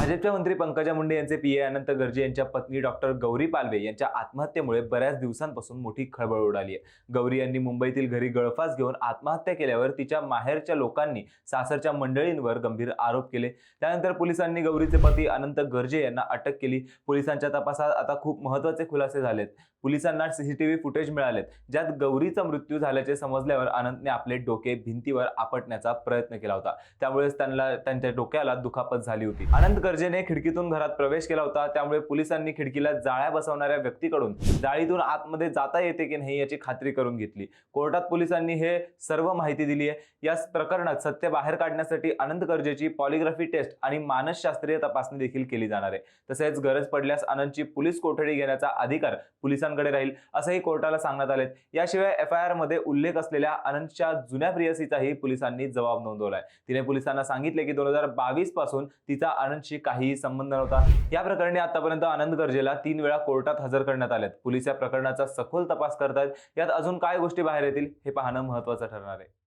भाजपच्या मंत्री पंकजा मुंडे यांचे पीए अनंत गर्जे यांच्या पत्नी डॉक्टर गौरी पालवे यांच्या आत्महत्येमुळे बऱ्याच दिवसांपासून मोठी खळबळ उडाली आहे। गौरी यांनी मुंबईतील घरी गळफास घेऊन आत्महत्या केल्यावर तिच्या माहेरच्या लोकांनी सासरच्या मंडळींवर गंभीर आरोप केले। त्यानंतर पोलिसांनी गौरीचे पती अनंत गर्जे यांना अटक केली। पोलिसांच्या तपासात आता खूप महत्त्वाचे खुलासे झालेत। पोलिसांना सीसीटीव्ही फुटेज मिळालेत, ज्यात गौरीचा मृत्यू झाल्याचे समजल्यावर अनंतने आपले डोके भिंतीवर आपटण्याचा प्रयत्न केला होता। त्यामुळेच त्यांच्या डोक्याला दुखापत झाली होती। अनंत गर्जेने खिडकीतून घरात प्रवेश केला होता, त्यामुळे पोलिसांनी खिडकीला जाळ्या बसवणाऱ्या व्यक्तीकडून जाळीतून आतमध्ये जाता येते की नाही याची खात्री करून घेतली। कोर्टात पोलिसांनी हे सर्व माहिती दिली आहे। या प्रकरणात सत्य बाहेर काढण्यासाठी अनंत गर्जेची पॉलिग्राफी टेस्ट आणि मानसशास्त्रीय तपासणी देखील केली जाणार आहे। तसेच गरज पडल्यास अनंतची पोलीस कोठडी घेण्याचा अधिकार पोलिसांकडे राहील असंही कोर्टाला सांगण्यात आले। याशिवाय एफआयआर मध्ये उल्लेख असलेल्या अनंतच्या जुन्या प्रेयसीचाही पोलिसांनी जबाब नोंदवलाय। तिने पोलिसांना सांगितले की 2022 पासून तिचा अनंतशी काहीही संबंध नव्हता। या प्रकरणी आतापर्यंत अनंत गर्जेला 3 वेळा कोर्टात हजर करण्यात आले। पोलीस या प्रकरणाचा सखोल तपास करतात। यात अजून काय गोष्टी बाहेर येतील हे पाहणं महत्त्वाचं ठरणार आहे।